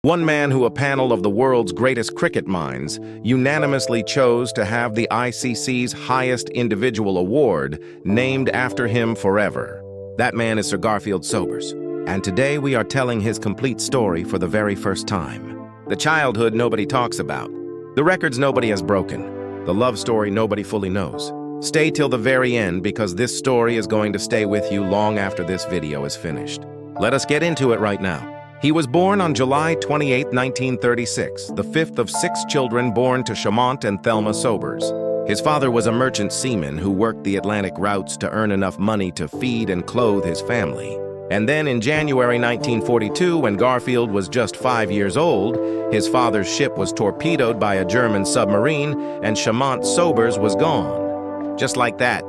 One man who a panel of the world's greatest cricket minds unanimously chose to have the ICC's highest individual award named after him forever. That man is Sir Garfield Sobers, and today we are telling his complete story for the very first time. The childhood nobody talks about, the records nobody has broken, the love story nobody fully knows. Stay till the very end because this story is going to stay with you long after this video is finished. Let us get into it right now. He was born on July 28, 1936, the fifth of 6 children born to Shamont and Thelma Sobers. His father was a merchant seaman who worked the Atlantic routes to earn enough money to feed and clothe his family. And then in January 1942, when Garfield was just 5 years old, his father's ship was torpedoed by a German submarine and Shamont Sobers was gone. Just like that.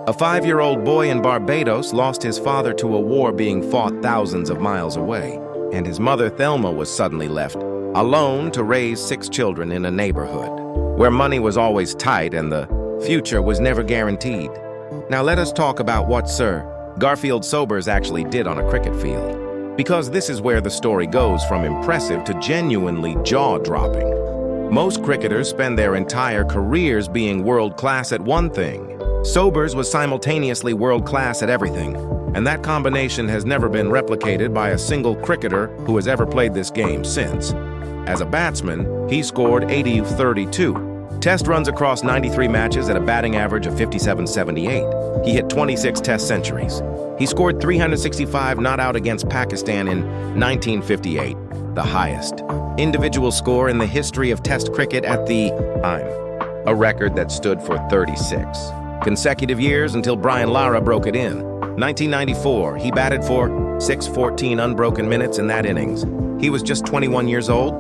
A 5-year-old boy in Barbados lost his father to a war being fought thousands of miles away. And his mother Thelma was suddenly left alone to raise 6 children in a neighborhood where money was always tight and the future was never guaranteed. Now let us talk about what Sir Garfield Sobers actually did on a cricket field, because this is where the story goes from impressive to genuinely jaw-dropping. Most cricketers spend their entire careers being world-class at one thing. Sobers was simultaneously world-class at everything, and that combination has never been replicated by a single cricketer who has ever played this game since. As a batsman, he scored 32 test runs across 93 matches at a batting average of 57.78. He hit 26 test centuries. He scored 365 not out against Pakistan in 1958, the highest individual score in the history of Test cricket at the time, a record that stood for 36 consecutive years until Brian Lara broke it in. 1994, he batted for 614 unbroken minutes in that innings. He was just 21 years old,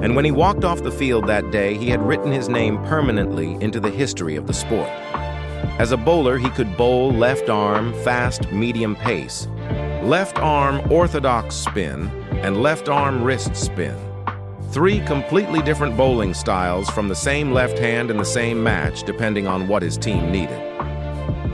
and when he walked off the field that day, he had written his name permanently into the history of the sport. As a bowler, he could bowl left arm, fast, medium pace, left arm orthodox spin, and left arm wrist spin. 3 completely different bowling styles from the same left hand in the same match, depending on what his team needed.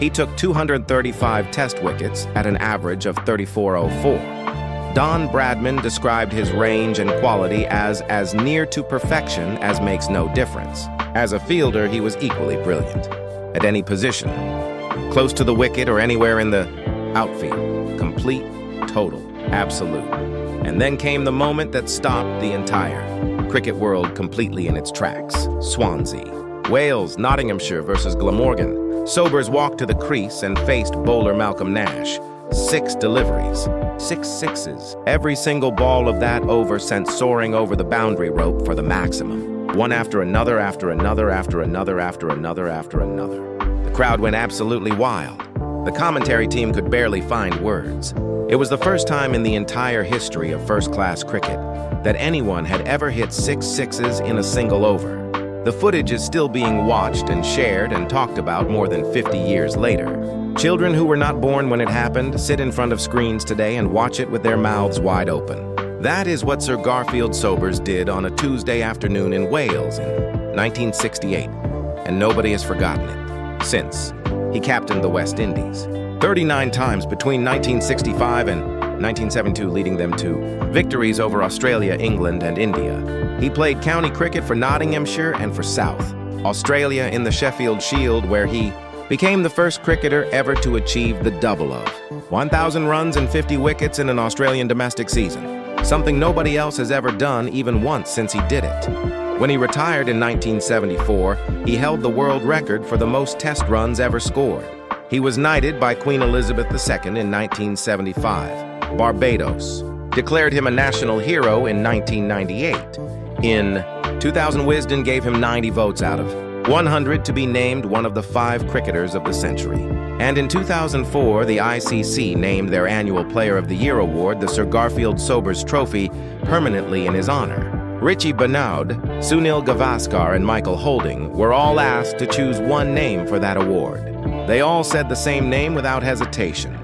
He took 235 test wickets at an average of 34.04. Don Bradman described his range and quality as near to perfection as makes no difference. As a fielder, he was equally brilliant. At any position, close to the wicket or anywhere in the outfield, complete, total, absolute. And then came the moment that stopped the entire cricket world completely in its tracks. Swansea, Wales, Nottinghamshire versus Glamorgan. Sobers walked to the crease and faced bowler Malcolm Nash. 6 deliveries, 6 sixes. Every single ball of that over sent soaring over the boundary rope for the maximum. One after another, after another, after another, after another, after another. The crowd went absolutely wild. The commentary team could barely find words. It was the first time in the entire history of first-class cricket that anyone had ever hit 6 sixes in a single over. The footage is still being watched and shared and talked about more than 50 years later. Children who were not born when it happened sit in front of screens today and watch it with their mouths wide open. That is what Sir Garfield Sobers did on a Tuesday afternoon in Wales in 1968, and nobody has forgotten it since. He captained the West Indies 39 times between 1965 and 1972, leading them to victories over Australia, England, and India. He played county cricket for Nottinghamshire and for South Australia in the Sheffield Shield, where he became the first cricketer ever to achieve the double of 1,000 runs and 50 wickets in an Australian domestic season, something nobody else has ever done even once since he did it. When he retired in 1974, he held the world record for the most test runs ever scored. He was knighted by Queen Elizabeth II in 1975. Barbados declared him a national hero in 1998. In 2000, Wisden gave him 90 votes out of 100 to be named one of the 5 cricketers of the century. And in 2004, the ICC named their annual Player of the Year award, the Sir Garfield Sobers Trophy, permanently in his honor. Richie Benaud, Sunil Gavaskar, and Michael Holding were all asked to choose one name for that award. They all said the same name without hesitation: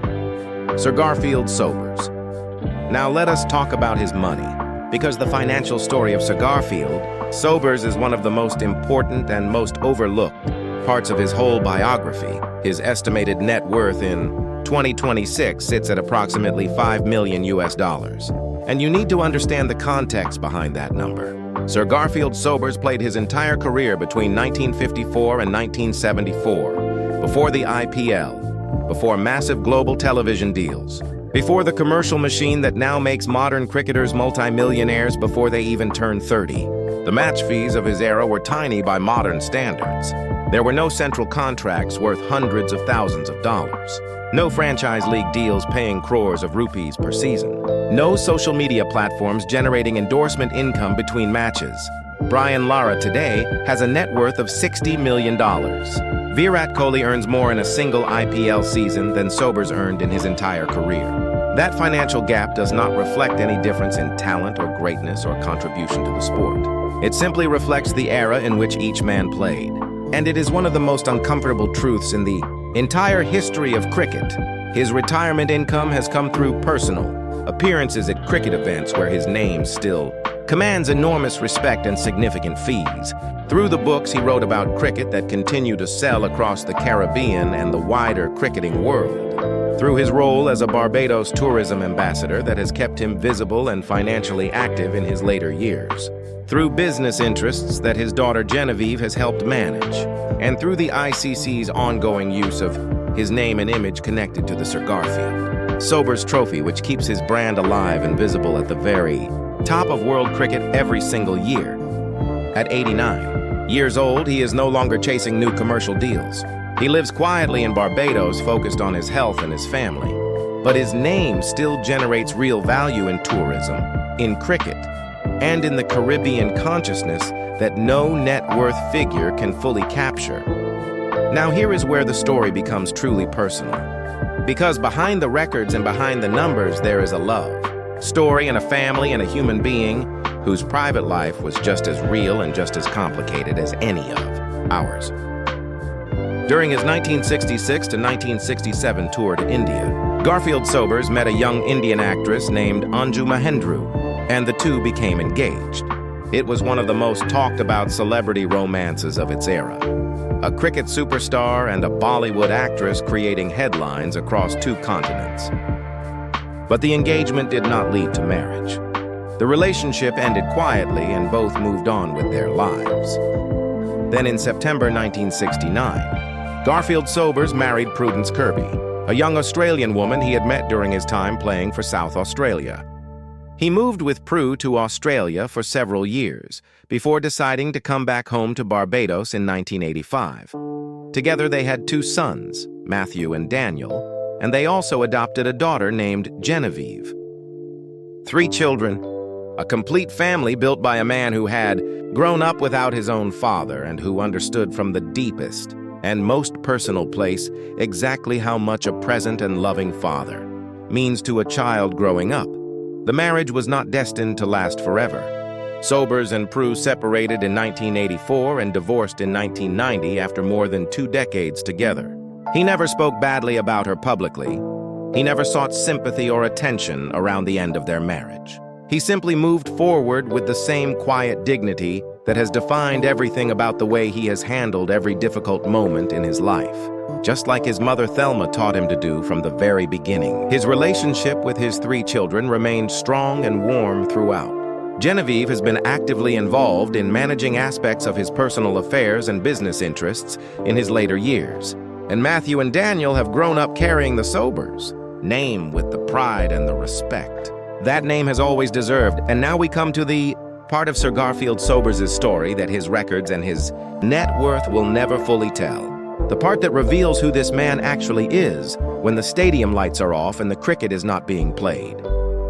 Sir Garfield Sobers. Now let us talk about his money, because the financial story of Sir Garfield Sobers is one of the most important and most overlooked parts of his whole biography. His estimated net worth in 2026 sits at approximately $5 million. And you need to understand the context behind that number. Sir Garfield Sobers played his entire career between 1954 and 1974, before the IPL, before massive global television deals, before the commercial machine that now makes modern cricketers multimillionaires before they even turn 30. The match fees of his era were tiny by modern standards. There were no central contracts worth hundreds of thousands of dollars. No franchise league deals paying crores of rupees per season. No social media platforms generating endorsement income between matches. Brian Lara today has a net worth of $60 million. Virat Kohli earns more in a single IPL season than Sobers earned in his entire career. That financial gap does not reflect any difference in talent or greatness or contribution to the sport. It simply reflects the era in which each man played. And it is one of the most uncomfortable truths in the entire history of cricket. His retirement income has come through personal appearances at cricket events where his name still commands enormous respect and significant fees. Through the books he wrote about cricket that continue to sell across the Caribbean and the wider cricketing world. Through his role as a Barbados tourism ambassador that has kept him visible and financially active in his later years. Through business interests that his daughter Genevieve has helped manage, and through the ICC's ongoing use of his name and image connected to the Sir Garfield Sobers Trophy, which keeps his brand alive and visible at the very top of world cricket every single year. At 89 years old, he is no longer chasing new commercial deals. He lives quietly in Barbados, focused on his health and his family. But his name still generates real value in tourism, in cricket, and in the Caribbean consciousness that no net worth figure can fully capture. Now here is where the story becomes truly personal. Because behind the records and behind the numbers there is a love, story and a family and a human being whose private life was just as real and just as complicated as any of ours. During his 1966 to 1967 tour to India, Garfield Sobers met a young Indian actress named Anju Mahendru, and the two became engaged. It was one of the most talked about celebrity romances of its era. A cricket superstar and a Bollywood actress creating headlines across two continents. But the engagement did not lead to marriage. The relationship ended quietly and both moved on with their lives. Then in September 1969, Garfield Sobers married Prudence Kirby, a young Australian woman he had met during his time playing for South Australia. He moved with Prue to Australia for several years, before deciding to come back home to Barbados in 1985. Together they had two sons, Matthew and Daniel, and they also adopted a daughter named Genevieve. 3 children, a complete family built by a man who had grown up without his own father and who understood from the deepest and most personal place exactly how much a present and loving father means to a child growing up. The marriage was not destined to last forever. Sobers and Prue separated in 1984 and divorced in 1990 after more than 2 decades together. He never spoke badly about her publicly. He never sought sympathy or attention around the end of their marriage. He simply moved forward with the same quiet dignity that has defined everything about the way he has handled every difficult moment in his life. Just like his mother Thelma taught him to do from the very beginning. His relationship with his 3 children remained strong and warm throughout. Genevieve has been actively involved in managing aspects of his personal affairs and business interests in his later years. And Matthew and Daniel have grown up carrying the Sobers name with the pride and the respect that name has always deserved. And now we come to the part of Sir Garfield Sobers' story that his records and his net worth will never fully tell. The part that reveals who this man actually is when the stadium lights are off and the cricket is not being played.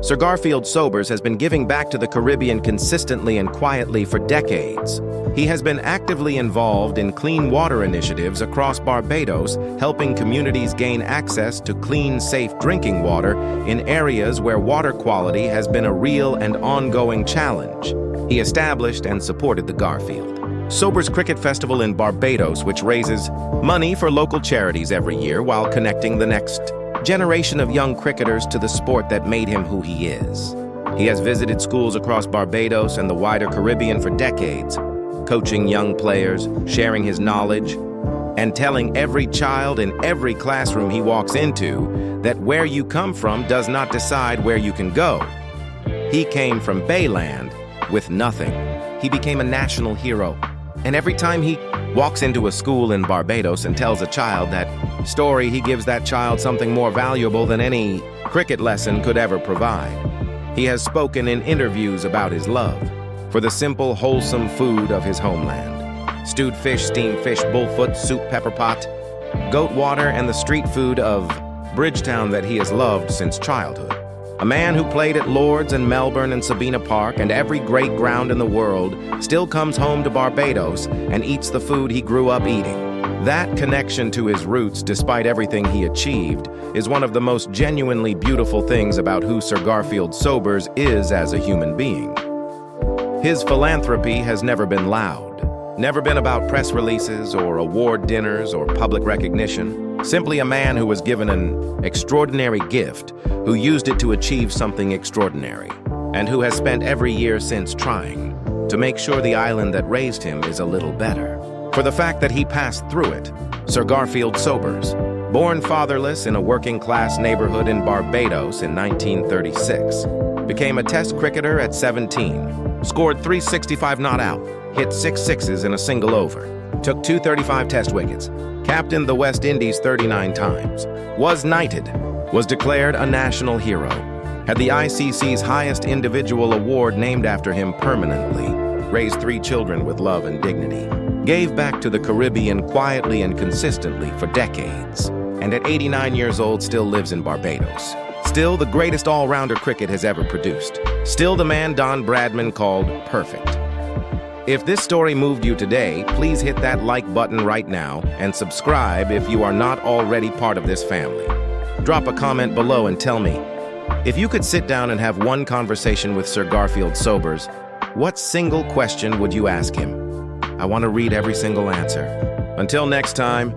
Sir Garfield Sobers has been giving back to the Caribbean consistently and quietly for decades. He has been actively involved in clean water initiatives across Barbados, helping communities gain access to clean, safe drinking water in areas where water quality has been a real and ongoing challenge. He established and supported the Garfield Sobers Cricket Festival in Barbados, which raises money for local charities every year while connecting the next generation of young cricketers to the sport that made him who he is. He has visited schools across Barbados and the wider Caribbean for decades, coaching young players, sharing his knowledge, and telling every child in every classroom he walks into that where you come from does not decide where you can go. He came from Bayland with nothing. He became a national hero. And every time he walks into a school in Barbados and tells a child that story, he gives that child something more valuable than any cricket lesson could ever provide. He has spoken in interviews about his love for the simple, wholesome food of his homeland. Stewed fish, steamed fish, bullfoot, soup, pepper pot, goat water, and the street food of Bridgetown that he has loved since childhood. A man who played at Lord's and Melbourne and Sabina Park and every great ground in the world still comes home to Barbados and eats the food he grew up eating. That connection to his roots, despite everything he achieved, is one of the most genuinely beautiful things about who Sir Garfield Sobers is as a human being. His philanthropy has never been loud, never been about press releases or award dinners or public recognition. Simply a man who was given an extraordinary gift, who used it to achieve something extraordinary, and who has spent every year since trying to make sure the island that raised him is a little better. For the fact that he passed through it, Sir Garfield Sobers, born fatherless in a working-class neighborhood in Barbados in 1936, became a test cricketer at 17, scored 365 not out, hit 6 sixes in a single over, took 235 test wickets, captained the West Indies 39 times, was knighted, was declared a national hero, had the ICC's highest individual award named after him permanently, raised 3 children with love and dignity, gave back to the Caribbean quietly and consistently for decades, and at 89 years old still lives in Barbados. Still the greatest all-rounder cricket has ever produced. Still the man Don Bradman called perfect. If this story moved you today, please hit that like button right now and subscribe if you are not already part of this family. Drop a comment below and tell me, if you could sit down and have one conversation with Sir Garfield Sobers, what single question would you ask him? I want to read every single answer. Until next time,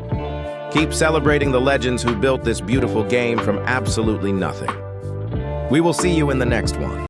keep celebrating the legends who built this beautiful game from absolutely nothing. We will see you in the next one.